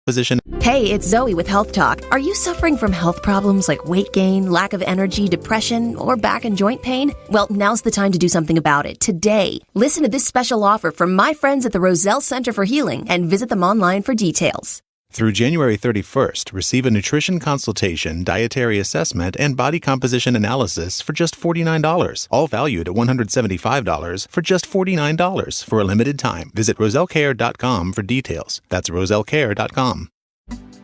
composition. Hey, it's Zoe with Health Talk. Are you suffering from health problems like weight gain, lack of energy, depression, or back and joint pain? Well, now's the time to do something about it today. Listen to this special offer from my friends at the Roselle Center for Healing and visit them online for details. Through January 31st, receive a nutrition consultation, dietary assessment, and body composition analysis for just $49, all valued at $175 for just $49 for a limited time. Visit rosellcare.com for details. That's rosellcare.com.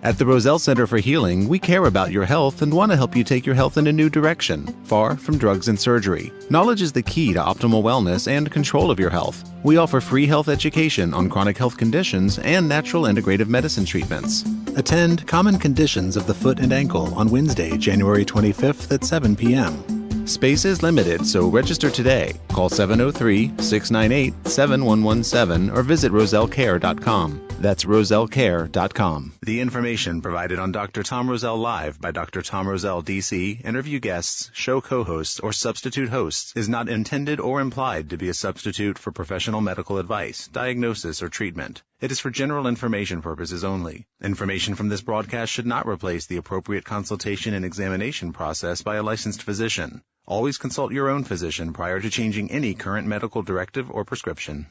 At the Roselle Center for Healing, we care about your health and want to help you take your health in a new direction, far from drugs and surgery. Knowledge is the key to optimal wellness and control of your health. We offer free health education on chronic health conditions and natural integrative medicine treatments. Attend Common Conditions of the Foot and Ankle on Wednesday, January 25th at 7 p.m. Space is limited, so register today. Call 703-698-7117 or visit rosellcare.com. That's rosellcare.com. The information provided on Dr. Tom Roselle Live by Dr. Tom Roselle, D.C., interview guests, show co-hosts, or substitute hosts is not intended or implied to be a substitute for professional medical advice, diagnosis, or treatment. It is for general information purposes only. Information from this broadcast should not replace the appropriate consultation and examination process by a licensed physician. Always consult your own physician prior to changing any current medical directive or prescription.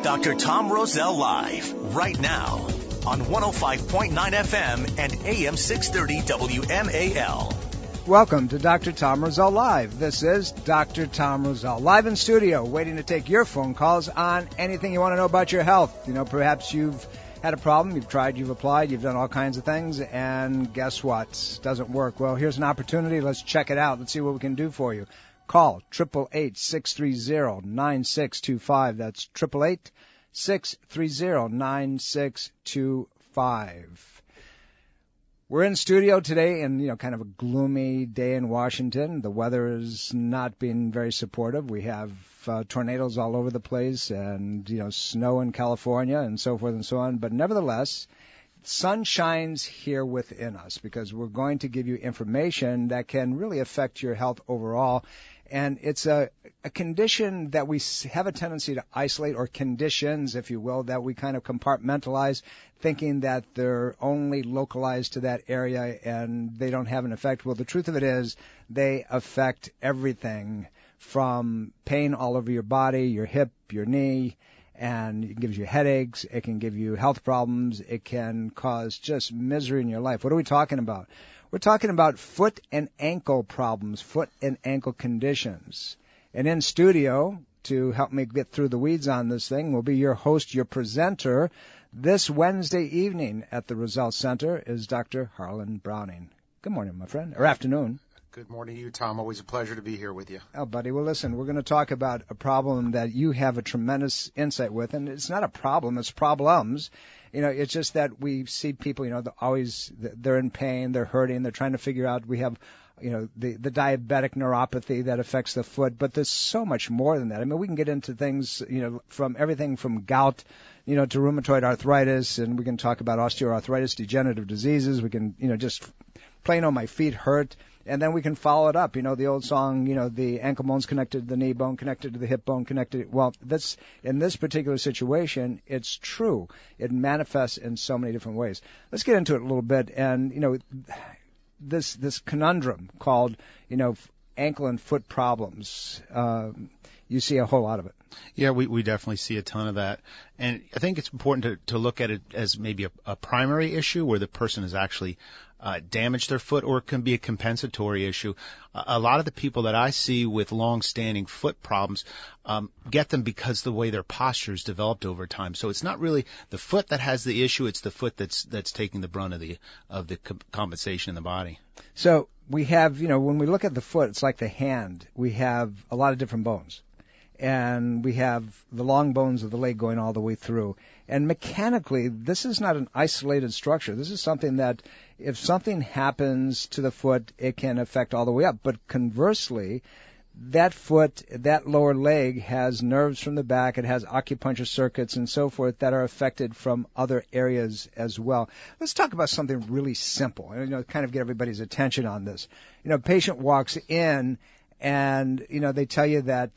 Dr. Tom Roselle Live, right now, on 105.9 FM and AM 630 WMAL. Welcome to Dr. Tom Roselle Live. This is Dr. Tom Roselle, live in studio, waiting to take your phone calls on anything you want to know about your health. You know, perhaps you've had a problem, you've tried, you've applied, you've done all kinds of things, and guess what? Doesn't work. Well, here's an opportunity. Let's check it out. Let's see what we can do for you. Call 888-630-9625. That's 888-630-9625. We're in studio today in, kind of a gloomy day in Washington. The weather has not been very supportive. We have tornadoes all over the place and, snow in California and so forth and so on. But nevertheless, sun shines here within us because we're going to give you information that can really affect your health overall. And it's a condition that we have a tendency to isolate, or conditions, if you will, that we kind of compartmentalize, thinking that they're only localized to that area and they don't have an effect. Well, the truth of it is they affect everything from pain all over your body, your hip, your knee, and it gives you headaches. It can give you health problems. It can cause just misery in your life. What are we talking about? We're talking about foot and ankle problems, foot and ankle conditions. And in studio, to help me get through the weeds on this thing, will be your host, your presenter, this Wednesday evening at the Roselle Center is Dr. Harlan Browning. Good morning, my friend, or afternoon. Good morning to you, Tom. Always a pleasure to be here with you. Oh, buddy. Well, listen, we're going to talk about a problem that you have a tremendous insight with, and it's not a problem, it's problems. It's just that we see people, they're in pain, they're hurting, they're trying to figure out. We have, the diabetic neuropathy that affects the foot, but there's so much more than that. I mean, we can get into things, from everything from gout, to rheumatoid arthritis, and we can talk about osteoarthritis, degenerative diseases. We can, just plain on my feet hurt. And then we can follow it up. The old song, the ankle bone's connected to the knee bone, connected to the hip bone, connected. Well, in this particular situation, it's true. It manifests in so many different ways. Let's get into it a little bit. And, this conundrum called, ankle and foot problems, you see a whole lot of it. Yeah, we definitely see a ton of that. And I think it's important to look at it as maybe a primary issue where the person has actually damaged their foot, or it can be a compensatory issue. A lot of the people that I see with long-standing foot problems get them because the way their posture is developed over time. So it's not really the foot that has the issue; it's the foot that's taking the brunt of the compensation in the body. So we have, when we look at the foot, it's like the hand. We have a lot of different bones. And we have the long bones of the leg going all the way through. And mechanically, this is not an isolated structure. This is something that if something happens to the foot, it can affect all the way up. But conversely, that foot, that lower leg has nerves from the back. It has acupuncture circuits and so forth that are affected from other areas as well. Let's talk about something really simple, kind of get everybody's attention on this. A patient walks in and, they tell you that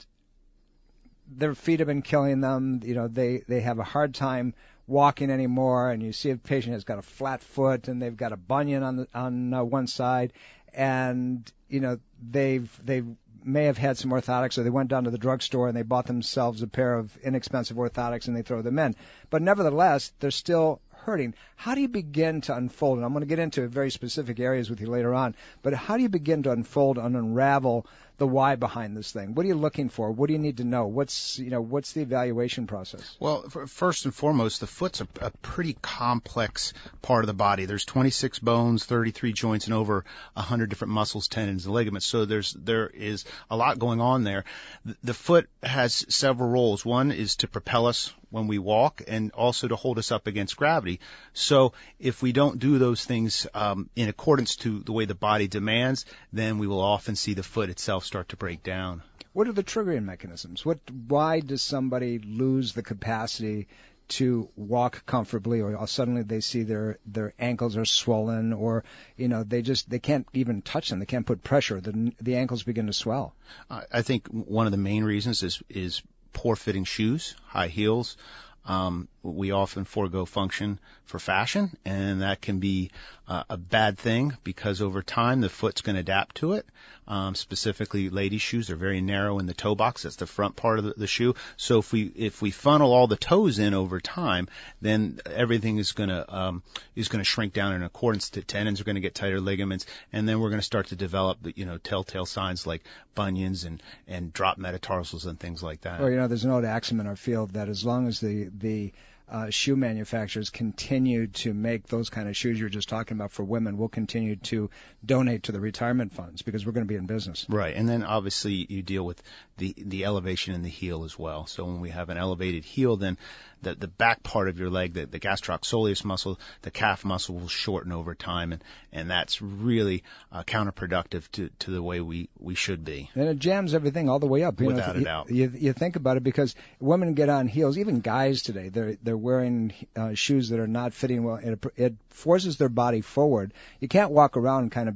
their feet have been killing them. They have a hard time walking anymore, and you see a patient has got a flat foot and they've got a bunion on one side, and they may have had some orthotics, or they went down to the drugstore and they bought themselves a pair of inexpensive orthotics and they throw them in. But nevertheless, they're still hurting. How do you begin to unfold? And I'm going to get into very specific areas with you later on, but how do you begin to unfold and unravel the why behind this thing? What are you looking for? What do you need to know? What's the evaluation process? Well, first and foremost, the foot's a pretty complex part of the body. There's 26 bones, 33 joints, and over 100 different muscles, tendons, and ligaments. So there is a lot going on there. The foot has several roles. One is to propel us when we walk, and also to hold us up against gravity. So if we don't do those things in accordance to the way the body demands, then we will often see the foot itself start to break down. What are the triggering mechanisms? Why does somebody lose the capacity to walk comfortably, or suddenly they see their ankles are swollen, or they can't even touch them, they can't put pressure, the ankles begin to swell? I think one of the main reasons is poor fitting shoes, high heels. We often forego function for fashion, and that can be a bad thing because over time the foot's going to adapt to it. Specifically, ladies' shoes are very narrow in the toe box. That's the front part of the shoe. So if we funnel all the toes in over time, then everything is going to shrink down in accordance to tendons are going to get tighter, ligaments, and then we're going to start to develop telltale signs like bunions and drop metatarsals and things like that. Well, there's an old axiom in our field that as long as the shoe manufacturers continue to make those kind of shoes you're just talking about for women, we'll continue to donate to the retirement funds because we're going to be in business. Right, and then obviously you deal with the elevation in the heel as well. So when we have an elevated heel, then the back part of your leg, the gastrococcolius muscle, the calf muscle will shorten over time, and that's really counterproductive to the way we should be. And it jams everything all the way up. Without a doubt. You think about it, because women get on heels, even guys today, they're wearing shoes that are not fitting well. It forces their body forward. You can't walk around kind of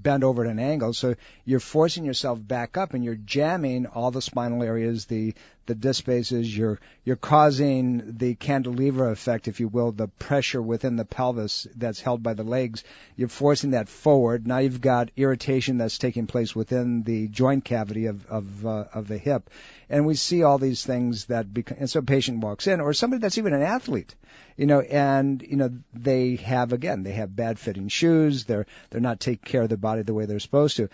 bend over at an angle, so you're forcing yourself back up, and you're jamming all the spinal areas, the disc spaces. You're causing the cantilever effect, if you will, the pressure within the pelvis that's held by the legs. You're forcing that forward. Now you've got irritation that's taking place within the joint cavity of the hip, and we see all these things and so a patient walks in, or somebody that's even an athlete, and they have bad fitting shoes. They're not taking care of their body the way they're supposed to.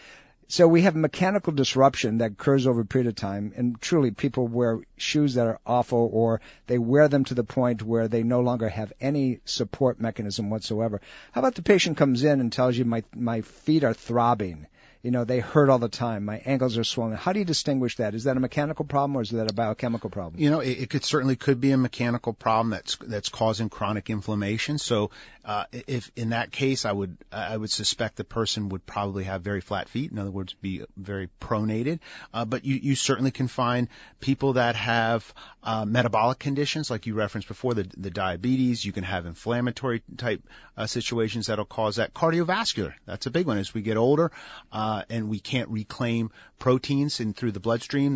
So we have mechanical disruption that occurs over a period of time, and truly people wear shoes that are awful, or they wear them to the point where they no longer have any support mechanism whatsoever. How about the patient comes in and tells you, my feet are throbbing, they hurt all the time, my ankles are swollen. How do you distinguish that? Is that a mechanical problem, or is that a biochemical problem? It certainly could be a mechanical problem that's causing chronic inflammation. So if in that case, I would suspect the person would probably have very flat feet. In other words, be very pronated. But you certainly can find people that have metabolic conditions, like you referenced before, the diabetes. You can have inflammatory type situations that'll cause that. Cardiovascular, that's a big one. As we get older, and we can't reclaim proteins through the bloodstream,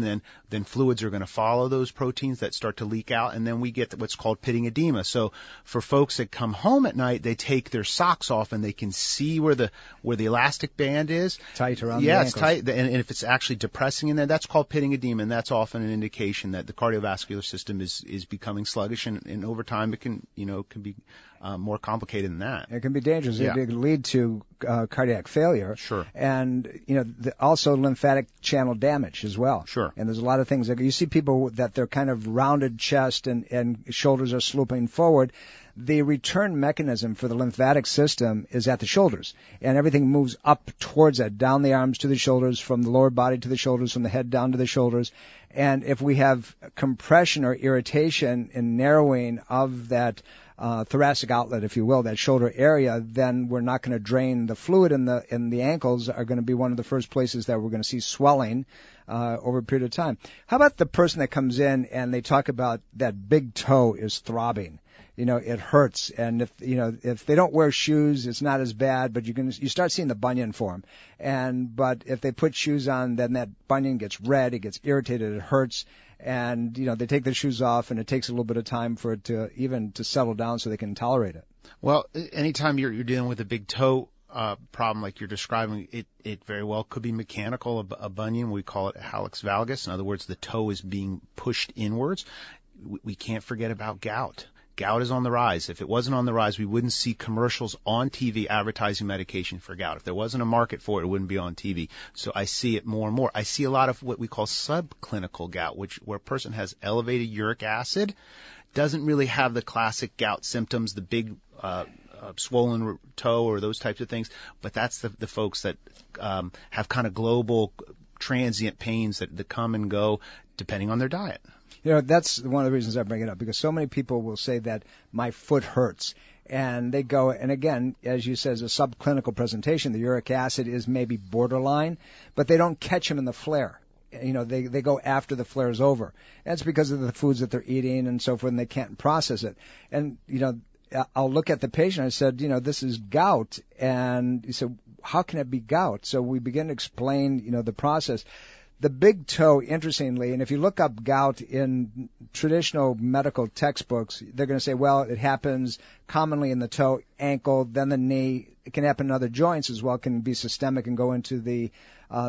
then fluids are going to follow those proteins that start to leak out, and then we get what's called pitting edema. So for folks that come home at night, they take their socks off and they can see where the elastic band is. Tight around the ankles. It's tight, and if it's actually depressing in there, that's called pitting edema, and that's often an indication that the cardiovascular system is becoming sluggish, and over time it can be more complicated than that. It can be dangerous. Yeah. It can lead to cardiac failure. Sure. And also lymphatic channel damage as well. Sure. And there's a lot of things. You see people that they're kind of rounded chest and shoulders are sloping forward. The return mechanism for the lymphatic system is at the shoulders, and everything moves up towards that, down the arms to the shoulders, from the lower body to the shoulders, from the head down to the shoulders. And if we have compression or irritation and narrowing of that thoracic outlet, if you will, that shoulder area, then we're not going to drain the fluid, and the ankles are going to be one of the first places that we're going to see swelling over a period of time. How about the person that comes in and they talk about that big toe is throbbing? It hurts, and if they don't wear shoes, it's not as bad, but you start seeing the bunion form. But if they put shoes on, then that bunion gets red, it gets irritated, it hurts, and they take their shoes off, and it takes a little bit of time for it to settle down so they can tolerate it. Well, anytime you're dealing with a big toe problem like you're describing, it very well could be mechanical. A bunion, we call it hallux valgus. In other words, the toe is being pushed inwards. We can't forget about gout. Gout is on the rise. If it wasn't on the rise, we wouldn't see commercials on TV advertising medication for gout. If there wasn't a market for it, it wouldn't be on TV. So I see it more and more. I see a lot of what we call subclinical gout, where a person has elevated uric acid, doesn't really have the classic gout symptoms, the big swollen toe or those types of things, but that's the folks that have kind of global transient pains that come and go depending on their diet. That's one of the reasons I bring it up, because so many people will say that my foot hurts. And they go, and again, as you said, as a subclinical presentation, the uric acid is maybe borderline, but they don't catch them in the flare. They go after the flare is over. That's because of the foods that they're eating and so forth, and they can't process it. And, I'll look at the patient. I said, this is gout. And he said, how can it be gout? So we begin to explain, the process. The big toe, interestingly, and if you look up gout in traditional medical textbooks, they're going to say, well, it happens commonly in the toe, ankle, then the knee. It can happen in other joints as well. It can be systemic and go into the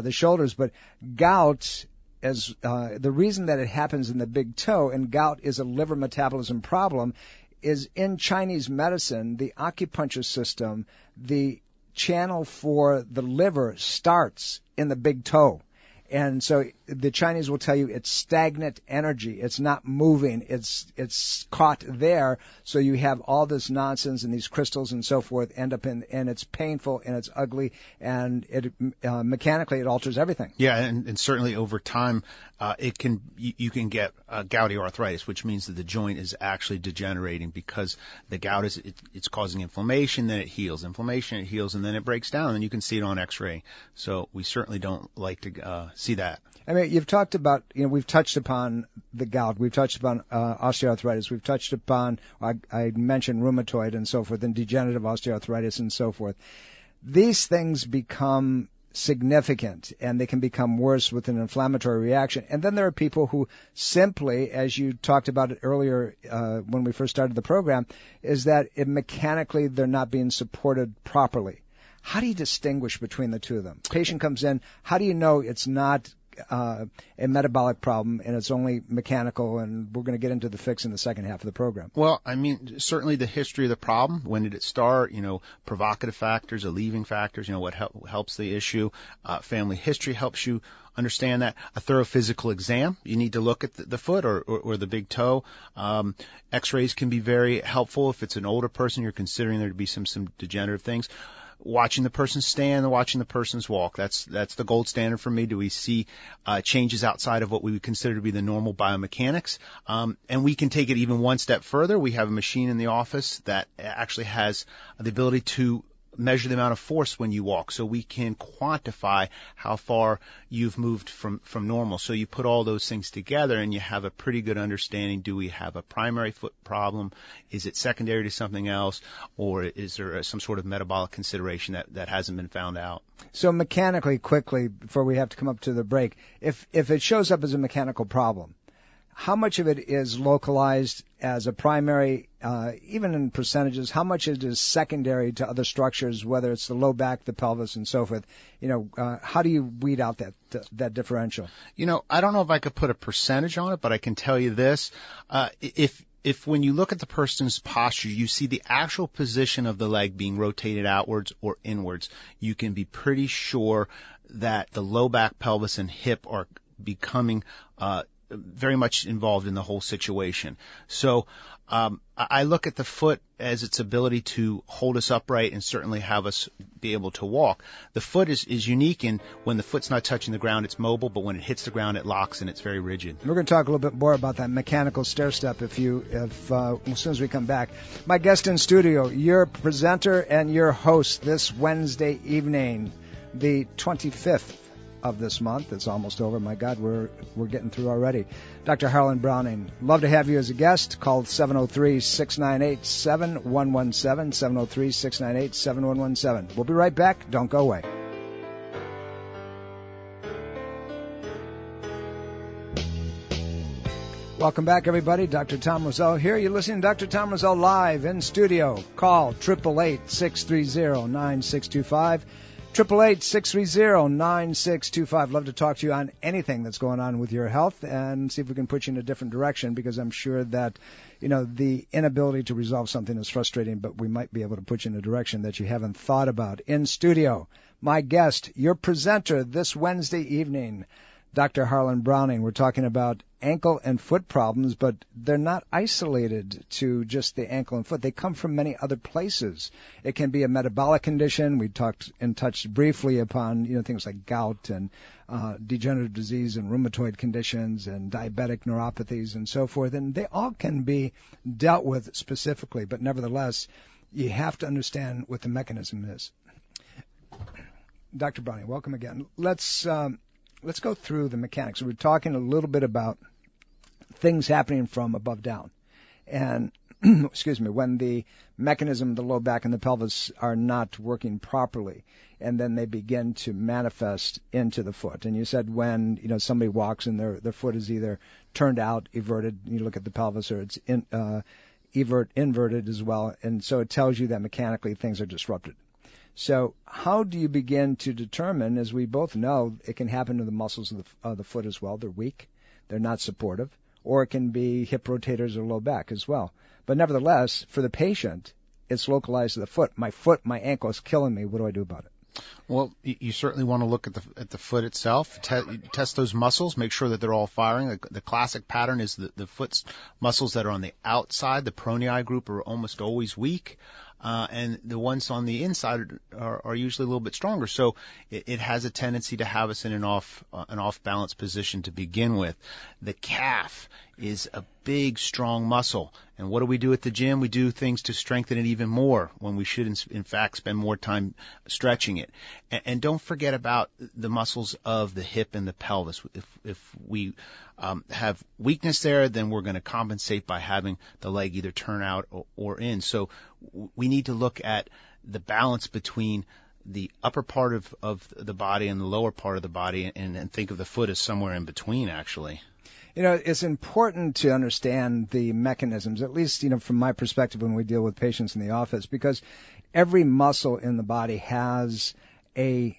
shoulders. But gout, as the reason that it happens in the big toe, and gout is a liver metabolism problem, is in Chinese medicine, the acupuncture system, the channel for the liver starts in the big toe. And so the Chinese will tell you it's stagnant energy. It's not moving. It's caught there. So you have all this nonsense and these crystals and so forth end up in, and it's painful and it's ugly, and it mechanically it alters everything. Yeah, and certainly over time, you can get gouty arthritis, which means that the joint is actually degenerating because the gout it's causing inflammation, then it heals. Inflammation, it heals, and then it breaks down, and you can see it on X-ray. So we certainly don't like to see that. I mean, you've talked about, we've touched upon the gout, we've touched upon osteoarthritis, we've touched upon, I mentioned rheumatoid and so forth, and degenerative osteoarthritis and so forth. These things become significant, and they can become worse with an inflammatory reaction. And then there are people who simply, as you talked about it earlier when we first started the program, is that mechanically they're not being supported properly. How do you distinguish between the two of them? Patient comes in, how do you know it's not a metabolic problem and it's only mechanical? And we're going to get into the fix in the second half of the program. Well, I mean, certainly the history of the problem. When did it start? Provocative factors, alleviating factors, what helps the issue. Family history helps you understand that. A thorough physical exam. You need to look at the foot or the big toe. X-rays can be very helpful. If it's an older person, you're considering there to be some degenerative things. Watching the person stand and watching the person's walk. That's the gold standard for me. Do we see changes outside of what we would consider to be the normal biomechanics? And we can take it even one step further. We have a machine in the office that actually has the ability to measure the amount of force when you walk, so we can quantify how far you've moved from normal. So you put all those things together and you have a pretty good understanding. Do we have a primary foot problem? Is it secondary to something else? Or is there some sort of metabolic consideration that hasn't been found out? So mechanically, quickly, before we have to come up to the break, if it shows up as a mechanical problem, how much of it is localized as a primary, even in percentages? How much it is secondary to other structures, whether it's the low back, the pelvis, and so forth? How do you weed out that differential? I don't know if I could put a percentage on it, but I can tell you this: if when you look at the person's posture, you see the actual position of the leg being rotated outwards or inwards, you can be pretty sure that the low back, pelvis, and hip are becoming very much involved in the whole situation. So I look at the foot as its ability to hold us upright and certainly have us be able to walk. The foot is unique in when the foot's not touching the ground, it's mobile, but when it hits the ground, it locks and it's very rigid. We're going to talk a little bit more about that mechanical stair step as soon as we come back. My guest in studio, your presenter and your host this Wednesday evening, the 25th of this month. It's almost over. My God, we're getting through already. Dr. Harlan Browning, love to have you as a guest. Call 703-698-7117, 703-698-7117. We'll be right back. Don't go away. Welcome back, everybody. Dr. Tom Roselle here. You're listening to Dr. Tom Roselle live in studio. Call 888-630-9625. 888-630-9625. Love to talk to you on anything that's going on with your health and see if we can put you in a different direction, because I'm sure that, the inability to resolve something is frustrating, but we might be able to put you in a direction that you haven't thought about. In studio, my guest, your presenter this Wednesday evening, Dr. Harlan Browning. We're talking about ankle and foot problems, but they're not isolated to just the ankle and foot. They come from many other places. It can be a metabolic condition. We talked and touched briefly upon, things like gout and degenerative disease and rheumatoid conditions and diabetic neuropathies and so forth. And they all can be dealt with specifically, but nevertheless, you have to understand what the mechanism is. Dr. Browning, welcome again. Let's go through the mechanics. We're talking a little bit about things happening from above down. And, when the mechanism, the low back and the pelvis are not working properly, and then they begin to manifest into the foot. And you said when, somebody walks and their foot is either turned out, everted, you look at the pelvis, or it's inverted as well. And so it tells you that mechanically things are disrupted. So how do you begin to determine, as we both know, it can happen to the muscles of the foot as well. They're weak. They're not supportive. Or it can be hip rotators or low back as well. But nevertheless, for the patient, it's localized to the foot. My ankle is killing me. What do I do about it? Well, you certainly want to look at the foot itself, test those muscles, make sure that they're all firing. The classic pattern is the foot's muscles that are on the outside, the pronae group, are almost always weak. And the ones on the inside are usually a little bit stronger. So it has a tendency to have us in an off balance position to begin with. The calf is a big, strong muscle. And what do we do at the gym? We do things to strengthen it even more when we should, in fact, spend more time stretching it. And don't forget about the muscles of the hip and the pelvis. If we have weakness there, then we're going to compensate by having the leg either turn out or in. So we need to look at the balance between the upper part of the body and the lower part of the body, and think of the foot as somewhere in between, actually. It's important to understand the mechanisms, at least, from my perspective when we deal with patients in the office, because every muscle in the body has a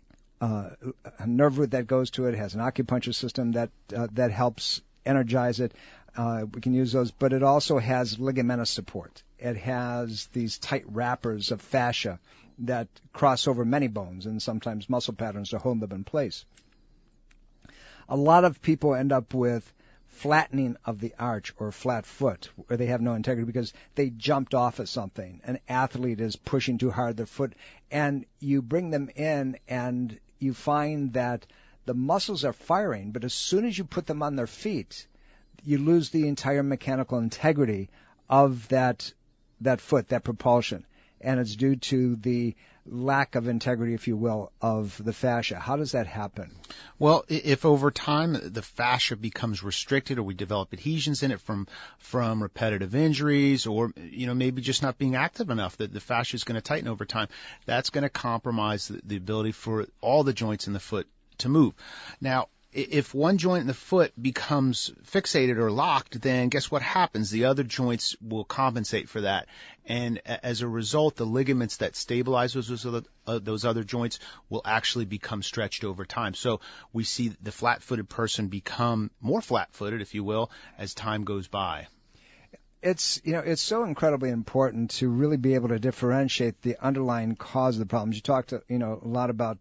nerve root that goes to it, has an acupuncture system that helps energize it. We can use those, but it also has ligamentous support. It has these tight wrappers of fascia that cross over many bones and sometimes muscle patterns to hold them in place. A lot of people end up with flattening of the arch or flat foot, where they have no integrity because they jumped off of something. An athlete is pushing too hard their foot, and you bring them in and you find that the muscles are firing, but as soon as you put them on their feet, you lose the entire mechanical integrity of that foot, that propulsion. And it's due to the lack of integrity, if you will, of the fascia. How does that happen? Well, if over time the fascia becomes restricted, or we develop adhesions in it from repetitive injuries, or maybe just not being active enough, that the fascia is going to tighten over time, that's going to compromise the ability for all the joints in the foot to move. Now, if one joint in the foot becomes fixated or locked, then guess what happens? The other joints will compensate for that. And as a result, the ligaments that stabilize those other joints will actually become stretched over time. So we see the flat-footed person become more flat-footed, if you will, as time goes by. It's so incredibly important to really be able to differentiate the underlying cause of the problems. You talked a lot about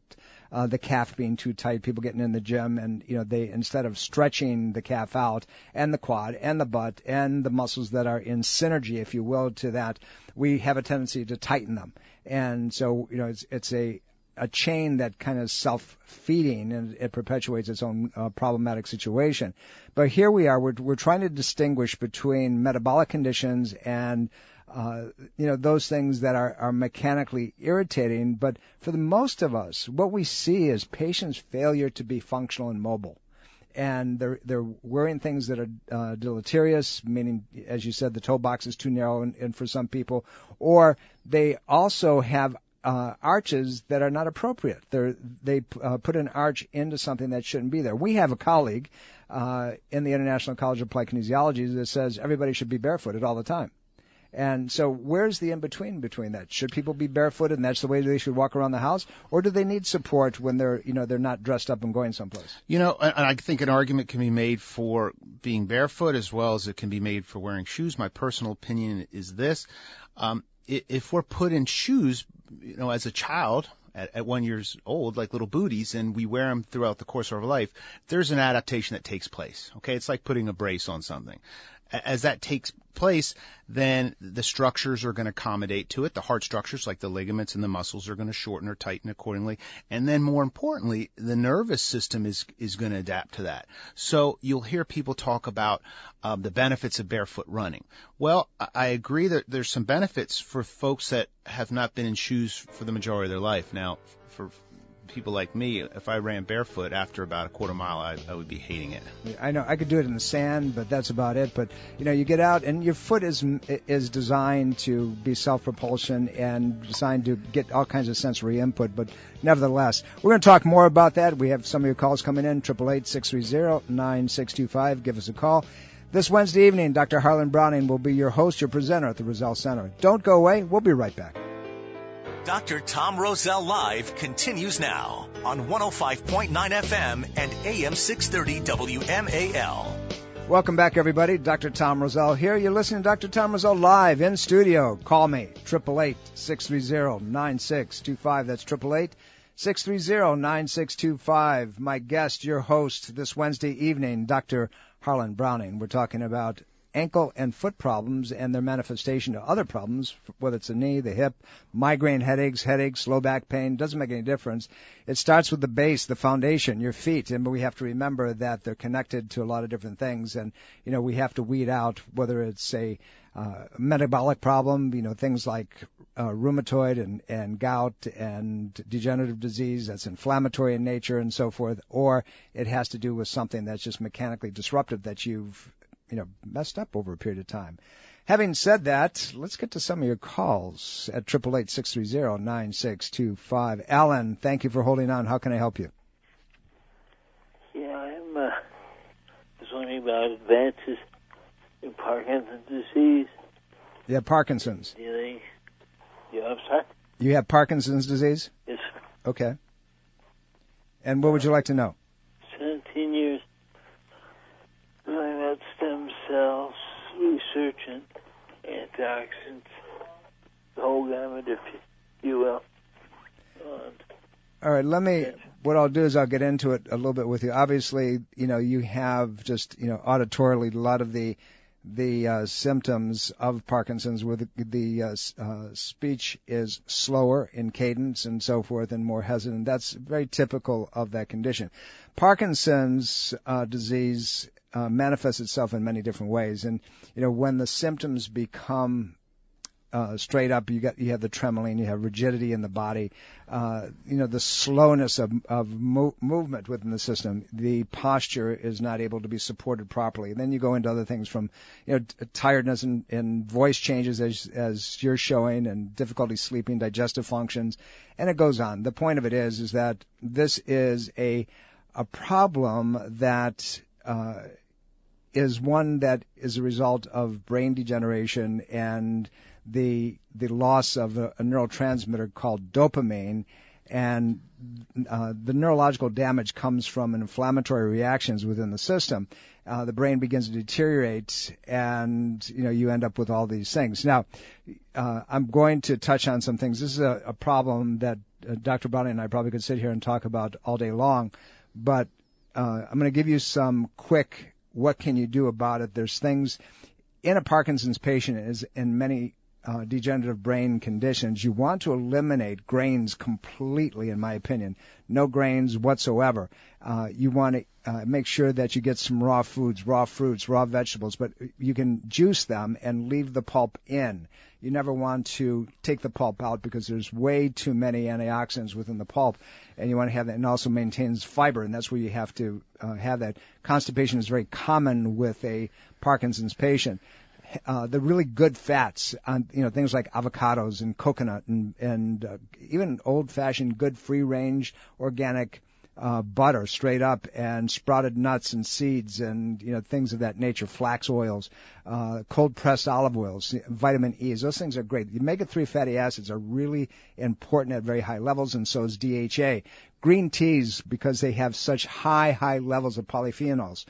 the calf being too tight, people getting in the gym, and they, instead of stretching the calf out, and the quad and the butt and the muscles that are in synergy, if you will, to that, we have a tendency to tighten them. And so it's a chain that kind of self-feeding, and it perpetuates its own problematic situation. But here we are, we're trying to distinguish between metabolic conditions and those things that are mechanically irritating. But for the most of us, what we see is patients' failure to be functional and mobile. And they're wearing things that are deleterious, meaning, as you said, the toe box is too narrow and for some people. Or they also have arches that are not appropriate. They put an arch into something that shouldn't be there. We have a colleague in the International College of Applied Kinesiology that says everybody should be barefooted all the time. And so where's the in-between between that? Should people be barefooted and that's the way they should walk around the house? Or do they need support when they're not dressed up and going someplace? And I think an argument can be made for being barefoot as well as it can be made for wearing shoes. My personal opinion is this. If we're put in shoes, as a child at 1 year old, like little booties, and we wear them throughout the course of our life, there's an adaptation that takes place. Okay, it's like putting a brace on something. As that takes place, then the structures are going to accommodate to it. The heart structures, like the ligaments and the muscles, are going to shorten or tighten accordingly. And then more importantly, the nervous system is going to adapt to that. So you'll hear people talk about the benefits of barefoot running. Well, I agree that there's some benefits for folks that have not been in shoes for the majority of their life. Now, for people like me, if I ran barefoot after about a quarter mile, I would be hating it. I know I could do it in the sand, but that's about it. But you get out, and your foot is designed to be self-propulsion and designed to get all kinds of sensory input. But nevertheless, we're going to talk more about that. We have some of your calls coming in, 888-630-9625. Give us a call. This Wednesday evening, Dr. Harlan Browning will be your host, your presenter at the Roselle Center. Don't go away. We'll be right back. Dr. Tom Roselle Live continues now on 105.9 FM and AM 630 WMAL. Welcome back, everybody. Dr. Tom Roselle here. You're listening to Dr. Tom Roselle live in studio. Call me, 888-630-9625. That's 888-630-9625. My guest, your host this Wednesday evening, Dr. Harlan Browning. We're talking about ankle and foot problems and their manifestation to other problems, whether it's the knee, the hip, migraine headaches, low back pain, doesn't make any difference. It starts with the base, the foundation, your feet, and we have to remember that they're connected to a lot of different things, and we have to weed out whether it's a metabolic problem, things like rheumatoid and gout and degenerative disease that's inflammatory in nature and so forth, or it has to do with something that's just mechanically disruptive that you've messed up over a period of time. Having said that, let's get to some of your calls at 888-630-9625. Alan, thank you for holding on. How can I help you? Yeah, I'm just wondering about advances in Parkinson's disease. You have Parkinson's. I'm sorry? You have Parkinson's disease? Yes. Okay. And what would you like to know? 17 years. Learning about stem cells, research, and antioxidants, the whole gamut, if you will. All right, what I'll do is I'll get into it a little bit with you. Obviously, you have just, auditorily a lot of the symptoms of Parkinson's where the speech is slower in cadence and so forth and more hesitant. That's very typical of that condition. Parkinson's disease manifests itself in many different ways. And, when the symptoms become straight up, you have the trembling, you have rigidity in the body, the slowness of movement within the system. The posture is not able to be supported properly. And then you go into other things from, tiredness and voice changes as you're showing, and difficulty sleeping, digestive functions, and it goes on. The point of it is that this is a problem that is one that is a result of brain degeneration and the loss of a neurotransmitter called dopamine, and the neurological damage comes from inflammatory reactions within the system. The brain begins to deteriorate, and you end up with all these things. Now, I'm going to touch on some things. This is a problem that Dr. Browning and I probably could sit here and talk about all day long, but I'm going to give you some quick what can you do about it. There's things in a Parkinson's patient, as in many degenerative brain conditions, you want to eliminate grains completely, in my opinion. No grains whatsoever. You want to make sure that you get some raw foods, raw fruits, raw vegetables, but you can juice them and leave the pulp in. You never want to take the pulp out because there's way too many antioxidants within the pulp, and you want to have that, and also maintains fiber, and that's where you have to have that. Constipation is very common with a Parkinson's patient. the really good fats, things like avocados and coconut and even old-fashioned good free-range organic butter straight up, and sprouted nuts and seeds and things of that nature, flax oils, cold pressed olive oils, vitamin E's. Those things are great. The omega-3 fatty acids are really important at very high levels, and so is DHA. Green teas, because they have such high levels of polyphenols,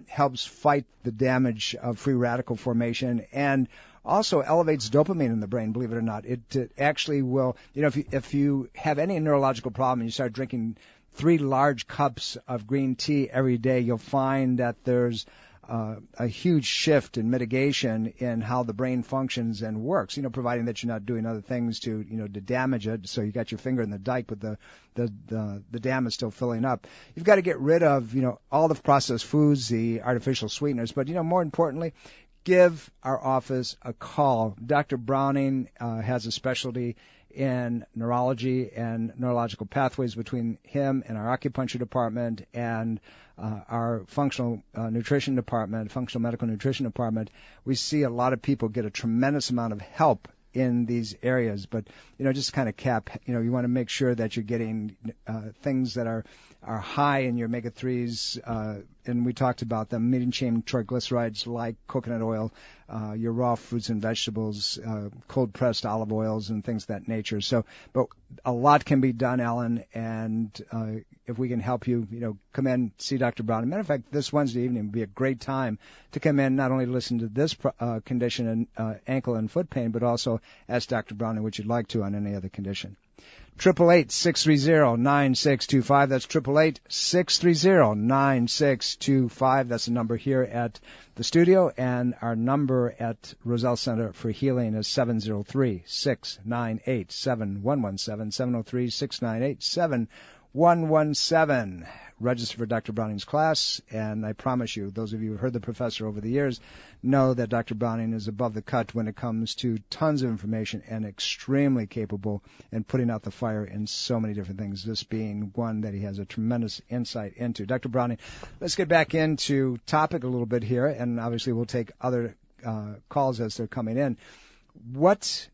helps fight the damage of free radical formation, and also elevates dopamine in the brain, believe it or not. It actually will, if you have any neurological problem and you start drinking 3 large cups of green tea every day, you'll find that there's a huge shift in mitigation in how the brain functions and works, providing that you're not doing other things to damage it. So you got your finger in the dike, but the dam is still filling up. You've got to get rid of, all the processed foods, the artificial sweeteners, but, more importantly, give our office a call. Dr. Browning has a specialty in neurology and neurological pathways. Between him and our acupuncture department and our functional nutrition department, functional medical nutrition department, we see a lot of people get a tremendous amount of help in these areas. But, just kind of cap, you want to make sure that you're getting things that are high in your omega-3s, and we talked about them, medium chain triglycerides like coconut oil, your raw fruits and vegetables, cold pressed olive oils and things of that nature. So, but a lot can be done, Alan, and if we can help you, come in, see Dr. Browning. Matter of fact, this Wednesday evening would be a great time to come in, not only to listen to this condition and ankle and foot pain, but also ask Dr. Browning what you'd like to on any other condition. 888-630-9625. That's 888-630-9625. That's the number here at the studio, and our number at Roselle Center for Healing is 703-698-7117, 703-698-7117. Register for Dr. Browning's class, and I promise you, those of you who heard the professor over the years know that Dr. Browning is above the cut when it comes to tons of information and extremely capable in putting out the fire in so many different things, this being one that he has a tremendous insight into. Dr. Browning, let's get back into topic a little bit here, and obviously we'll take other calls as they're coming in. What,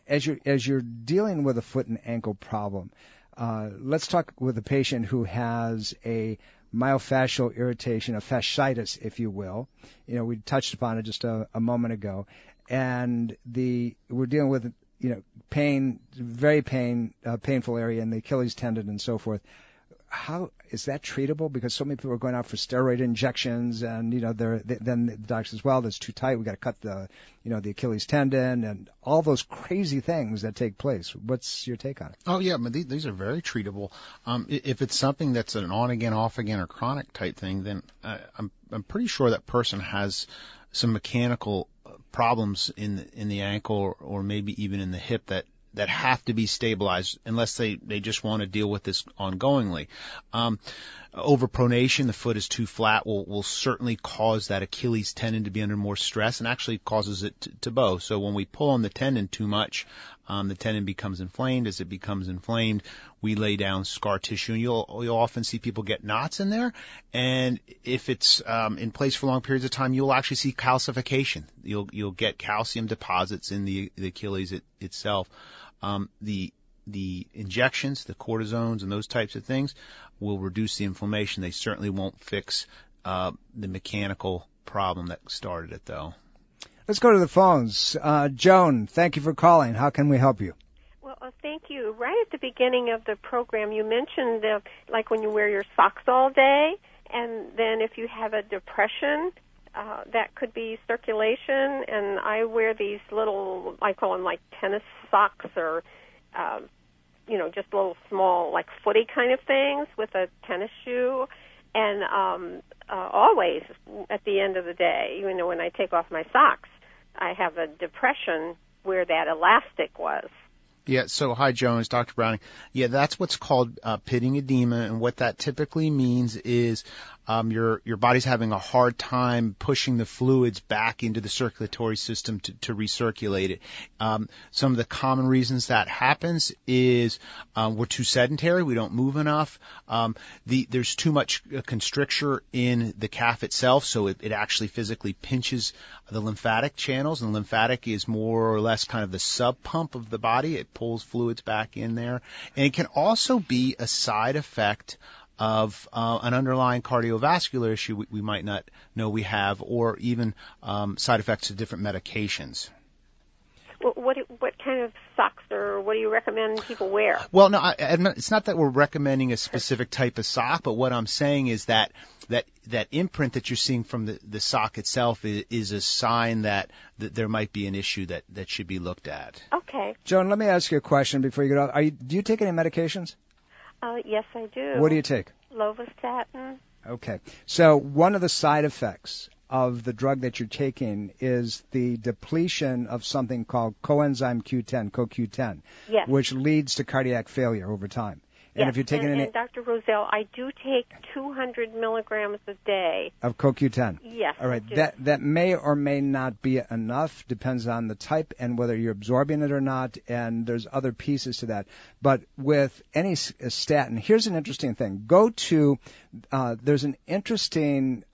as you're dealing with a foot and ankle problem, let's talk with a patient who has a myofascial irritation, a fasciitis, if you will. We touched upon it just a moment ago. And we're dealing with, pain, very painful area in the Achilles tendon and so forth. How is that treatable? Because so many people are going out for steroid injections, and then the doctor says, "Well, that's too tight. We got to cut the Achilles tendon," and all those crazy things that take place. What's your take on it? Oh yeah, but these are very treatable. If it's something that's an on again, off again, or chronic type thing, then I'm pretty sure that person has some mechanical problems in the ankle or maybe even in the hip that have to be stabilized unless they just want to deal with this ongoingly. Overpronation, the foot is too flat, will certainly cause that Achilles tendon to be under more stress and actually causes it to bow. So when we pull on the tendon too much, the tendon becomes inflamed. As it becomes inflamed, we lay down scar tissue, and you'll often see people get knots in there. And if it's in place for long periods of time, you'll actually see calcification. You'll get calcium deposits in the Achilles itself. The injections, the cortisones, and those types of things will reduce the inflammation. They certainly won't fix the mechanical problem that started it, though. Let's go to the phones. Joan, thank you for calling. How can we help you? Well, thank you. Right at the beginning of the program, you mentioned like when you wear your socks all day, and then if you have a depression, that could be circulation. And I wear these little, I call them like tennis socks, or just little small like footy kind of things with a tennis shoe. And always at the end of the day, when I take off my socks, I have a depression where that elastic was. Yeah, so hi, Joan, it's Dr. Browning. Yeah, that's what's called pitting edema, and what that typically means is your body's having a hard time pushing the fluids back into the circulatory system to recirculate it. Some of the common reasons that happens is we're too sedentary, we don't move enough. There's too much constricture in the calf itself, so it actually physically pinches the lymphatic channels, and the lymphatic is more or less kind of the sub-pump of the body. It pulls fluids back in there. And it can also be a side effect of an underlying cardiovascular issue we might not know we have, or even side effects of different medications. What kind of socks or what do you recommend people wear? Well, no, it's not that we're recommending a specific type of sock, but what I'm saying is that imprint that you're seeing from the sock itself is a sign that there might be an issue that should be looked at. Okay. Joan, let me ask you a question before you get off. Do you take any medications? Yes, I do. What do you take? Lovastatin. Okay. So one of the side effects of the drug that you're taking is the depletion of something called coenzyme Q10, CoQ10, yes, which leads to cardiac failure over time. And yes, if you're taking and Dr. Roselle, I do take 200 milligrams a day of CoQ10. Yes. All right. I do. That may or may not be enough. Depends on the type and whether you're absorbing it or not. And there's other pieces to that. But with any statin, here's an interesting thing. Go to there's an interesting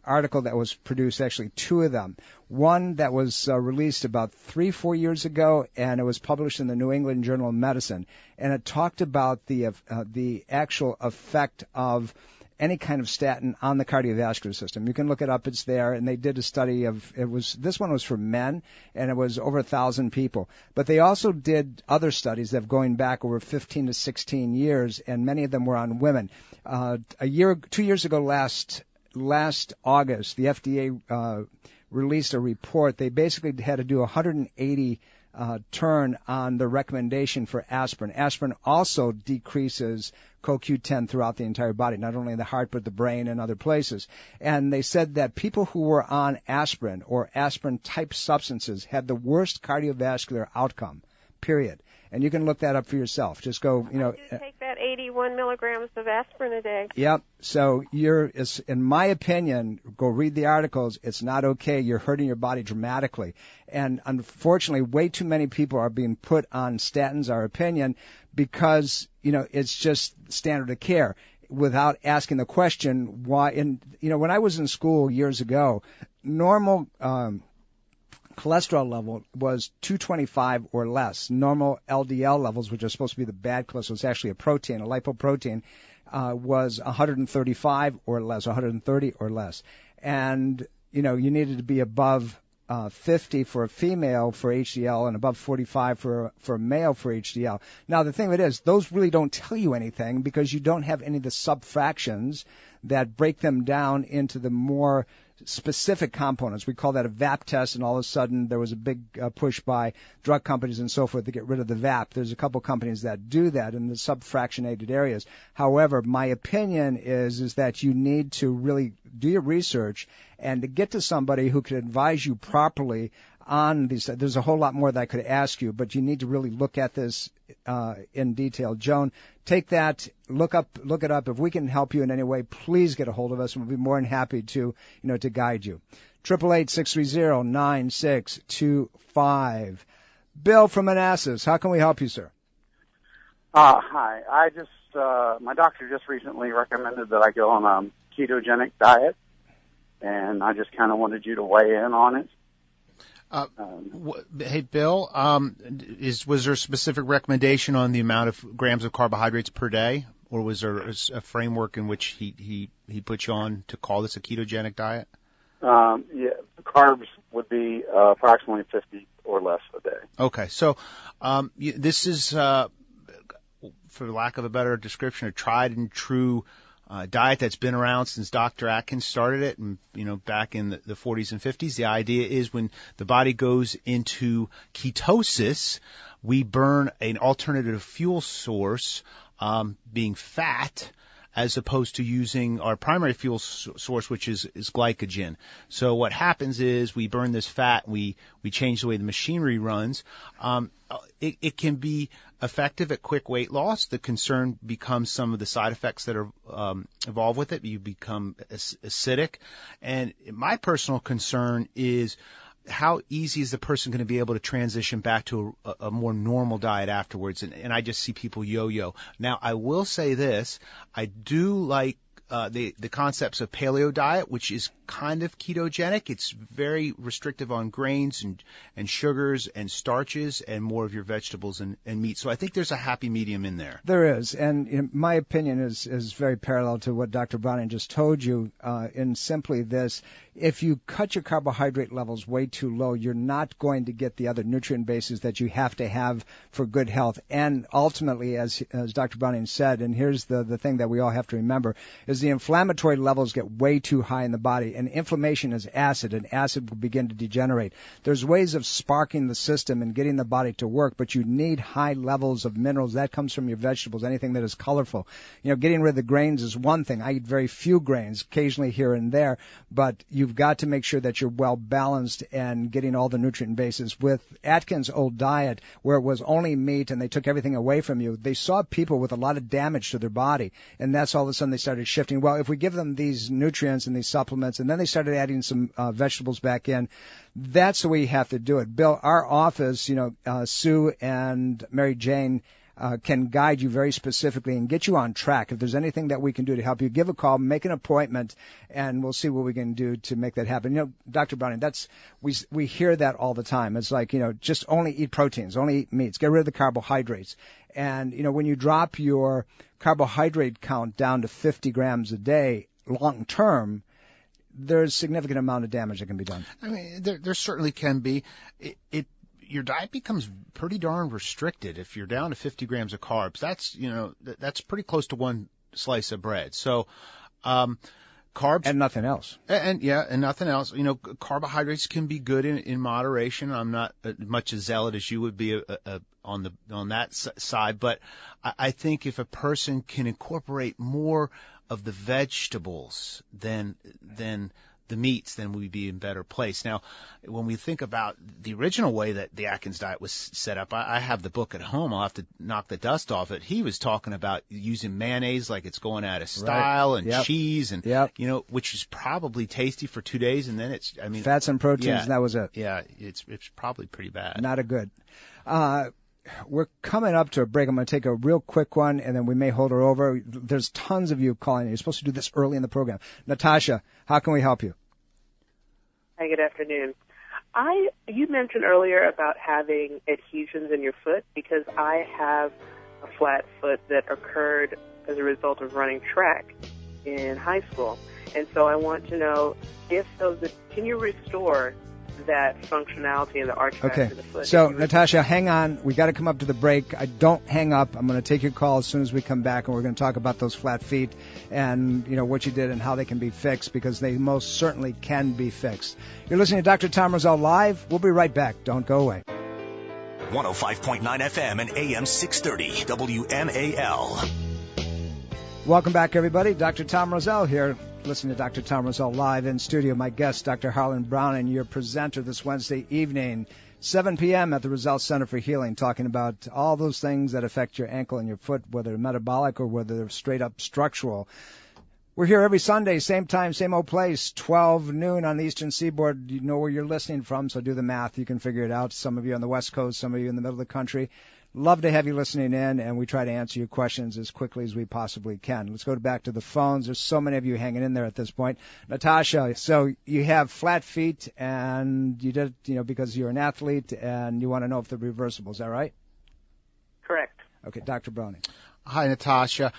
article that was produced, actually two of them. One that was released about 3-4 years ago, and it was published in the New England Journal of Medicine, and it talked about the actual effect of any kind of statin on the cardiovascular system. You can look it up; it's there. And they did a study of this one was for men, and it was over 1,000 people. But they also did other studies that have going back over 15 to 16 years, and many of them were on women. 2 years ago, last August, the FDA released a report. They basically had to do 180 turn on the recommendation for aspirin. Aspirin also decreases CoQ10 throughout the entire body, not only in the heart but the brain and other places. And they said that people who were on aspirin or aspirin-type substances had the worst cardiovascular outcome, period. And you can look that up for yourself. Just go, I do take that 81 milligrams of aspirin a day. Yep. So in my opinion, go read the articles. It's not okay. You're hurting your body dramatically. And unfortunately, way too many people are being put on statins, our opinion, because, it's just standard of care without asking the question why. And, when I was in school years ago, normal cholesterol level was 225 or less. Normal LDL levels, which are supposed to be the bad cholesterol, it's actually a protein, a lipoprotein, was 135 or less, 130 or less. And, you needed to be above 50 for a female for HDL and above 45 for a male for HDL. Now, the thing of it is, those really don't tell you anything because you don't have any of the subfractions that break them down into the more specific components. We call that a VAP test, and all of a sudden there was a big push by drug companies and so forth to get rid of the VAP. There's a couple companies that do that in the subfractionated areas. However, my opinion is that you need to really do your research and to get to somebody who can advise you properly on these. There's a whole lot more that I could ask you, but you need to really look at this in detail. Joan, take that, look it up. If we can help you in any way, please get a hold of us, and we'll be more than happy to guide you. 888-630-9625. Bill from Manassas, how can we help you, sir? Hi. I just my doctor just recently recommended that I go on a ketogenic diet, and I just kind of wanted you to weigh in on it. Hey, Bill, was there a specific recommendation on the amount of grams of carbohydrates per day, or was there a framework in which he put you on to call this a ketogenic diet? Yeah, the carbs would be approximately 50 or less a day. Okay, so this is, for lack of a better description, a tried and true diet that's been around since Dr. Atkins started it, and back in the 40s and 50s. The idea is when the body goes into ketosis, we burn an alternative fuel source, being fat, as opposed to using our primary fuel source, which is glycogen. So what happens is we burn this fat, we change the way the machinery runs. It can be effective at quick weight loss. The concern becomes some of the side effects that are involved with it. You become acidic. And my personal concern is how easy is the person going to be able to transition back to a more normal diet afterwards? And I just see people yo-yo. Now, I will say this. I do like the concepts of paleo diet, which is kind of ketogenic. It's very restrictive on grains and sugars and starches and more of your vegetables and meat. So I think there's a happy medium in there. There is, and my opinion is very parallel to what Dr. Browning just told you in simply this. If you cut your carbohydrate levels way too low, you're not going to get the other nutrient bases that you have to have for good health. And ultimately, as Dr. Browning said, and here's the thing that we all have to remember, is the inflammatory levels get way too high in the body. And inflammation is acid, and acid will begin to degenerate. There's ways of sparking the system and getting the body to work, but you need high levels of minerals. That comes from your vegetables, anything that is colorful. Getting rid of the grains is one thing. I eat very few grains, occasionally here and there, but you've got to make sure that you're well balanced and getting all the nutrient bases. With Atkins' old diet, where it was only meat and they took everything away from you, they saw people with a lot of damage to their body, and that's all of a sudden they started shifting. Well, if we give them these nutrients and these supplements, and then they started adding some vegetables back in, that's the way you have to do it. Bill, our office, Sue and Mary Jane can guide you very specifically and get you on track. If there's anything that we can do to help you, give a call, make an appointment, and we'll see what we can do to make that happen. Dr. Browning, we hear that all the time. It's like, just only eat proteins, only eat meats, get rid of the carbohydrates. And, when you drop your carbohydrate count down to 50 grams a day long term, there's a significant amount of damage that can be done. I mean, there certainly can be. Your diet becomes pretty darn restricted if you're down to 50 grams of carbs. That's pretty close to one slice of bread. So, carbs and nothing else. And nothing else. Carbohydrates can be good in moderation. I'm not much as zealot as you would be on that side, but I think if a person can incorporate more of the vegetables than the meats, then we'd be in a better place. Now, when we think about the original way that the Atkins diet was set up, I have the book at home. I'll have to knock the dust off it. He was talking about using mayonnaise like it's going out of style, right, and cheese, and which is probably tasty for 2 days, and then fats and proteins, and that was it. Yeah, it's probably pretty bad. Not a good. We're coming up to a break. I'm going to take a real quick one, and then we may hold her over. There's tons of you calling. You're supposed to do this early in the program. Natasha, how can we help you? Hi, good afternoon. You mentioned earlier about having adhesions in your foot, because I have a flat foot that occurred as a result of running track in high school. And so I want to know can you restore that functionality in the arch back of the foot? So, Natasha, hang on. We got to come up to the break. Don't hang up. I'm going to take your call as soon as we come back, and we're going to talk about those flat feet and, what you did and how they can be fixed, because they most certainly can be fixed. You're listening to Dr. Tom Roselle Live. We'll be right back. Don't go away. 105.9 FM and AM 630 WMAL. Welcome back, everybody. Dr. Tom Roselle here. Listen to Dr. Tom Roselle live in studio. My guest, Dr. Harlan Browning, your presenter this Wednesday evening, 7 p.m. at the Roselle Center for Healing, talking about all those things that affect your ankle and your foot, whether they're metabolic or whether they're straight up structural. We're here every Sunday, same time, same old place, 12 noon on the Eastern Seaboard. You know where you're listening from, so do the math. You can figure it out. Some of you on the West Coast, some of you in the middle of the country. Love to have you listening in, and we try to answer your questions as quickly as we possibly can. Let's go back to the phones. There's so many of you hanging in there at this point. Natasha, so you have flat feet, and you did, because you're an athlete, and you want to know if they're reversible. Is that right? Correct. Okay, Dr. Browning. Hi, Natasha.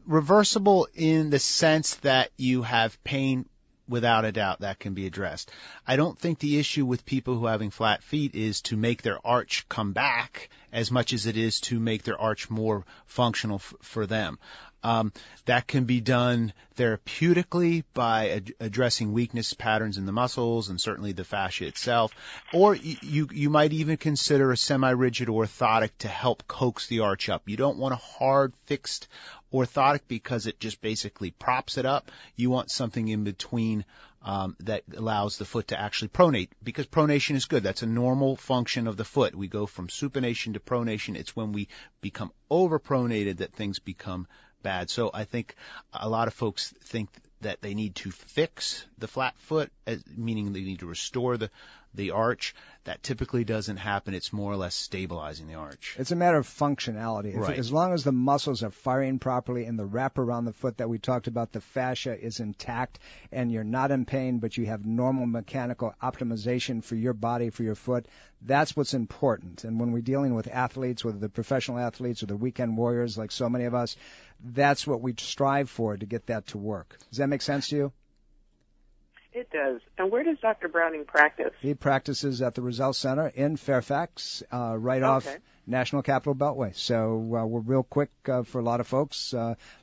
Reversible in the sense that you have pain. Without a doubt, that can be addressed. I don't think the issue with people who are having flat feet is to make their arch come back as much as it is to make their arch more functional for them. That can be done therapeutically by addressing weakness patterns in the muscles and certainly the fascia itself. Or you might even consider a semi-rigid orthotic to help coax the arch up. You don't want a hard, fixed orthotic because it just basically props it up. You want something in between that allows the foot to actually pronate, because pronation is good. That's a normal function of the foot. We go from supination to pronation. It's when we become overpronated that things become bad. So I think a lot of folks think that they need to fix the flat foot, meaning they need to restore the arch. That typically doesn't happen. It's more or less stabilizing the arch. It's a matter of functionality. Right. As long as the muscles are firing properly and the wrap around the foot that we talked about, the fascia is intact and you're not in pain, but you have normal mechanical optimization for your body, for your foot, that's what's important. And when we're dealing with athletes, whether they're professional athletes or the weekend warriors like so many of us, that's what we strive for, to get that to work. Does that make sense to you? It does. And where does Dr. Browning practice? He practices at the Roselle Center in Fairfax, right off National Capital Beltway. So we're real quick for a lot of folks,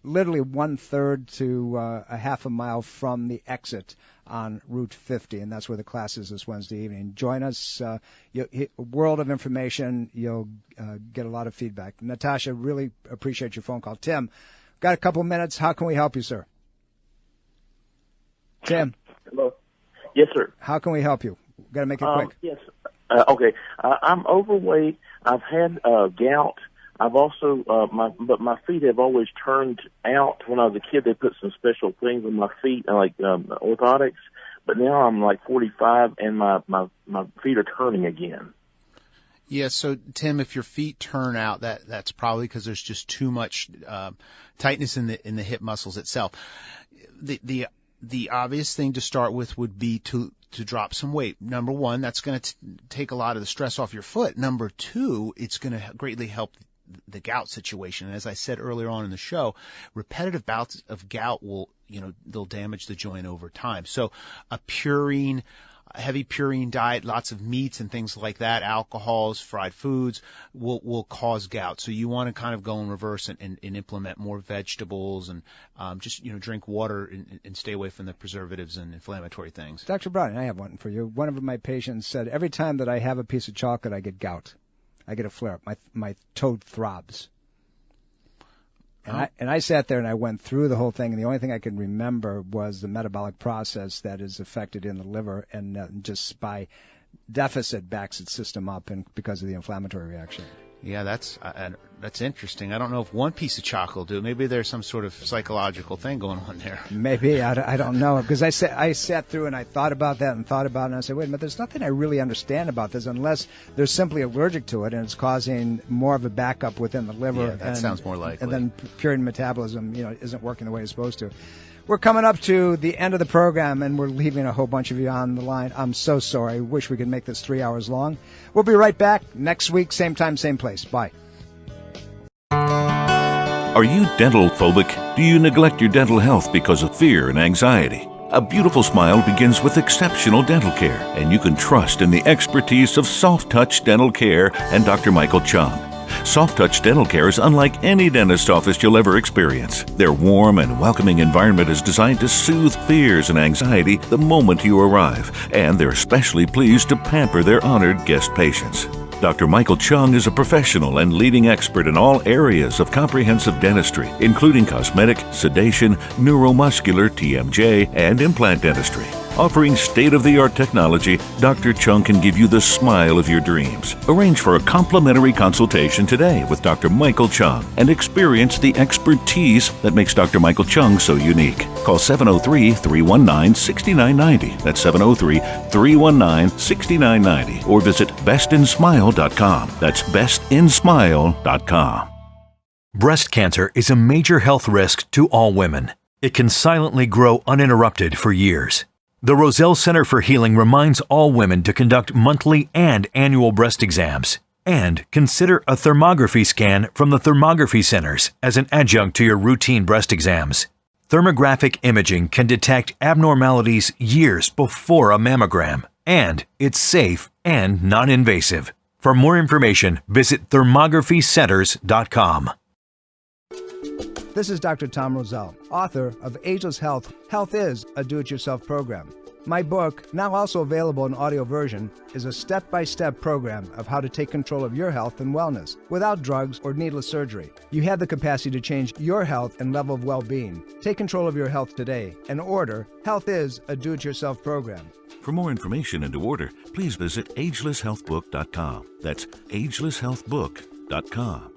literally 1/3 to a half a mile from the exit on Route 50, and that's where the class is this Wednesday evening. Join us. A world of information. You'll get a lot of feedback. Natasha, really appreciate your phone call. Tim, got a couple minutes. How can we help you, sir? Tim. Hello. Yes, sir. How can we help you? Got to make it quick. Yes. Okay. I'm overweight. I've had gout. I've also but my feet have always turned out. When I was a kid, they put some special things on my feet, like orthotics. But now I'm like 45, and my feet are turning again. Yeah, so Tim, if your feet turn out, that's probably because there's just too much tightness in the hip muscles itself. The obvious thing to start with would be to drop some weight. Number one, that's going to take a lot of the stress off your foot. Number two, it's going to greatly help the gout situation. And as I said earlier on in the show, repetitive bouts of gout they'll damage the joint over time. So a heavy purine diet, lots of meats and things like that, alcohols, fried foods will cause gout. So you want to kind of go in reverse and implement more vegetables and just drink water and stay away from the preservatives and inflammatory things. Dr. Browning, I have one for you. One of my patients said, every time that I have a piece of chocolate, I get gout. I get a flare-up. My toe throbs. And I sat there and I went through the whole thing, and the only thing I could remember was the metabolic process that is affected in the liver, and just by deficit backs its system up, and because of the inflammatory reaction. Yeah, that's interesting. I don't know if one piece of chocolate will do it. Maybe there's some sort of psychological thing going on there. Maybe. I don't know. Because I sat through and I thought about that and thought about it, and I said, wait a minute, there's nothing I really understand about this unless they're simply allergic to it and it's causing more of a backup within the liver. Yeah, that sounds more likely. And then purine metabolism, isn't working the way it's supposed to. We're coming up to the end of the program, and we're leaving a whole bunch of you on the line. I'm so sorry. I wish we could make this 3 hours long. We'll be right back next week, same time, same place. Bye. Are you dental phobic? Do you neglect your dental health because of fear and anxiety? A beautiful smile begins with exceptional dental care, and you can trust in the expertise of Soft Touch Dental Care and Dr. Michael Chung. Soft Touch Dental Care is unlike any dentist office you'll ever experience. Their warm and welcoming environment is designed to soothe fears and anxiety the moment you arrive, and they're especially pleased to pamper their honored guest patients. Dr. Michael Chung is a professional and leading expert in all areas of comprehensive dentistry, including cosmetic, sedation, neuromuscular, TMJ, and implant dentistry. Offering state-of-the-art technology, Dr. Chung can give you the smile of your dreams. Arrange for a complimentary consultation today with Dr. Michael Chung and experience the expertise that makes Dr. Michael Chung so unique. Call 703-319-6990. That's 703-319-6990. Or visit bestinsmile.com. That's bestinsmile.com. Breast cancer is a major health risk to all women. It can silently grow uninterrupted for years. The Roselle Center for Healing reminds all women to conduct monthly and annual breast exams, and consider a thermography scan from the thermography centers as an adjunct to your routine breast exams. Thermographic imaging can detect abnormalities years before a mammogram, and it's safe and non-invasive. For more information, visit thermographycenters.com. This is Dr. Tom Roselle, author of Ageless Health. Health is a do-it-yourself program. My book, now also available in audio version, is a step-by-step program of how to take control of your health and wellness without drugs or needless surgery. You have the capacity to change your health and level of well-being. Take control of your health today and order Health is a Do-It-Yourself program. For more information and to order, please visit agelesshealthbook.com. That's agelesshealthbook.com.